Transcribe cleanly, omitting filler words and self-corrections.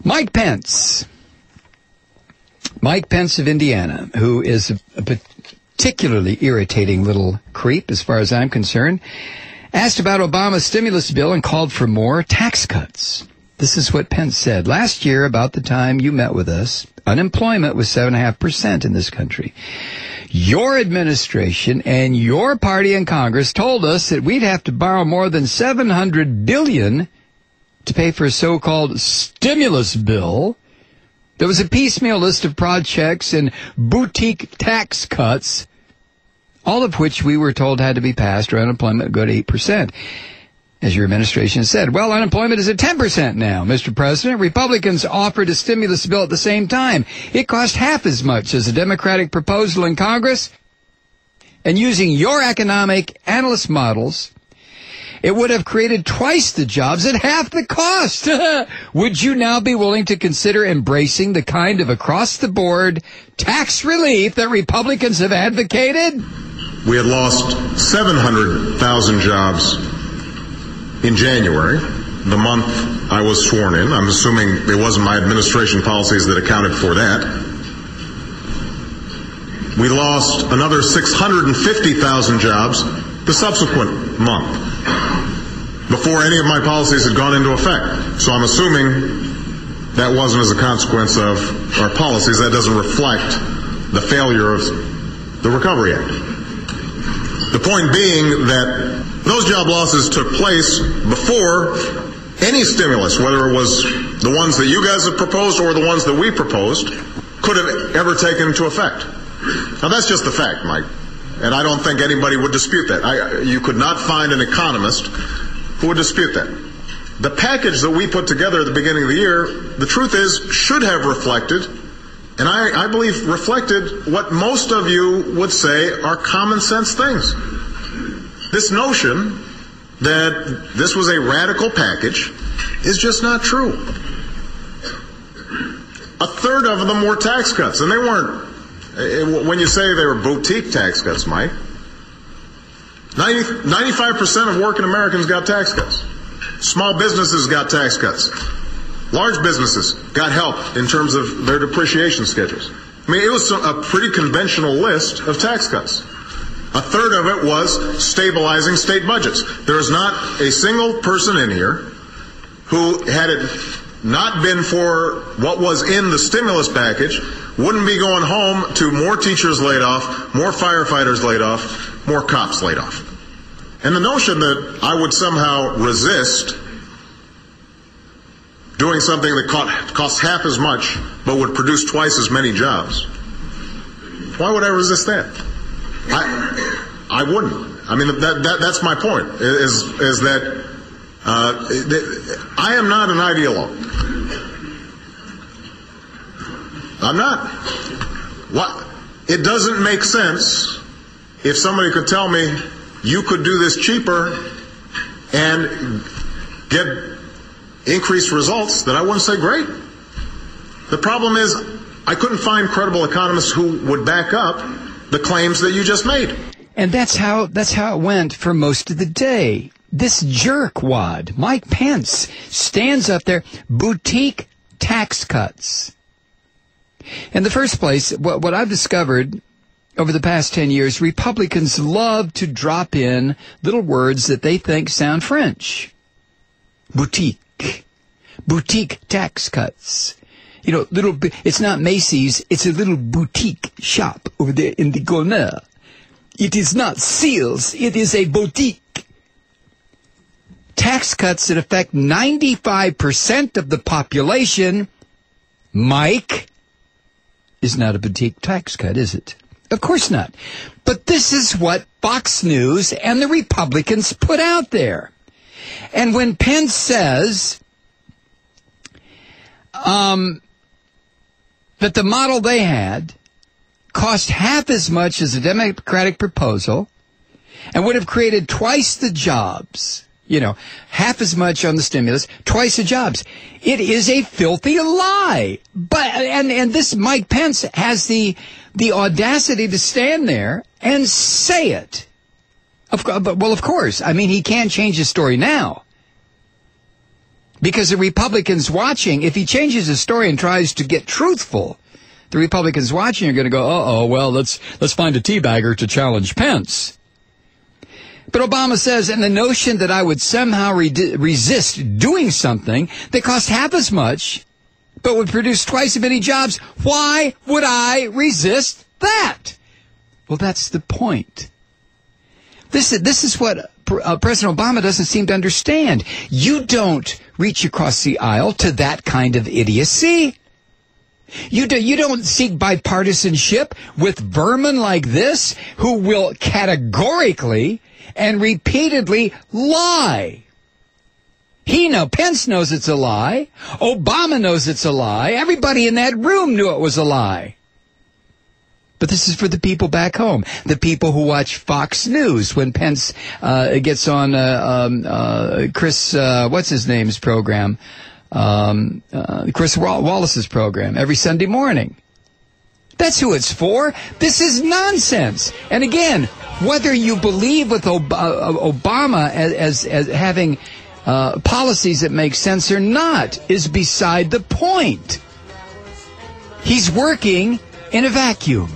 Mike Pence. Mike Pence of Indiana, who is a particularly irritating little creep as far as I'm concerned, asked about Obama's stimulus bill and called for more tax cuts. This is what Pence said. Last year, about the time you met with us, unemployment was 7.5% in this country. Your administration and your party in Congress told us that we'd have to borrow more than $700 billion to pay for a so-called stimulus bill. There was a piecemeal list of projects and boutique tax cuts, all of which we were told had to be passed or unemployment would go to 8%. As your administration said, well, unemployment is at 10% now, Mr. President. Republicans offered a stimulus bill at the same time. It cost half as much as a Democratic proposal in Congress. And using your economic analyst models, it would have created twice the jobs at half the cost. Would you now be willing to consider embracing the kind of across-the-board tax relief that Republicans have advocated? We had lost 700,000 jobs in January, the month I was sworn in. I'm assuming it wasn't my administration policies that accounted for that. We lost another 650,000 jobs the subsequent month, before any of my policies had gone into effect. So I'm assuming that wasn't as a consequence of our policies. That doesn't reflect the failure of the Recovery Act. The point being that those job losses took place before any stimulus, whether it was the ones that you guys have proposed or the ones that we proposed, could have ever taken into effect. Now, that's just the fact, Mike, and I don't think anybody would dispute that. You could not find an economist who would dispute that. The package that we put together at the beginning of the year, the truth is, should have reflected, and I believe reflected what most of you would say are common sense things. This notion that this was a radical package is just not true. A third of them were tax cuts, and they weren't, when you say they were boutique tax cuts, Mike, 95% of working Americans got tax cuts. Small businesses got tax cuts. Large businesses got help in terms of their depreciation schedules. I mean, it was a pretty conventional list of tax cuts. A third of it was stabilizing state budgets. There is not a single person in here who, had it not been for what was in the stimulus package, wouldn't be going home to more teachers laid off, more firefighters laid off, more cops laid off. And the notion that I would somehow resist doing something that costs half as much but would produce twice as many jobs, why would I resist that? I wouldn't. I mean, that's my point, is that I am not an ideologue. I'm not. What? It doesn't make sense if somebody could tell me you could do this cheaper and get increased results, that I wouldn't say great. The problem is I couldn't find credible economists who would back up the claims that you just made. And that's how it went for most of the day. This jerkwad, Mike Pence, stands up there, boutique tax cuts. In the first place, what I've discovered over the past 10 years, Republicans love to drop in little words that they think sound French. Boutique. Boutique tax cuts. You know, it's not Macy's, it's a little boutique shop over there in the corner. It is not Sears, it is a boutique. Tax cuts that affect 95% of the population, Mike, is not a boutique tax cut, is it? Of course not. But this is what Fox News and the Republicans put out there. And when Pence says that the model they had cost half as much as a Democratic proposal and would have created twice the jobs, you know, half as much on the stimulus, twice the jobs. It is a filthy lie. But and this Mike Pence has the audacity to stand there and say it. Of course. I mean, he can't change his story now. Because the Republicans watching, if he changes his story and tries to get truthful, the Republicans watching are going to go, uh-oh, well, let's find a teabagger to challenge Pence. But Obama says, and the notion that I would somehow resist doing something that cost half as much, but would produce twice as many jobs, why would I resist that? Well, that's the point. This is what President Obama doesn't seem to understand. You don't reach across the aisle to that kind of idiocy. You don't seek bipartisanship with vermin like this who will categorically and repeatedly lie. Pence knows it's a lie. Obama knows it's a lie. Everybody in that room knew it was a lie. But this is for the people back home, the people who watch Fox News when Pence gets on Chris, what's his name's program, Chris Wallace's program every Sunday morning. That's who it's for. This is nonsense. And again, whether you believe with Obama as having policies that make sense or not is beside the point. He's working in a vacuum.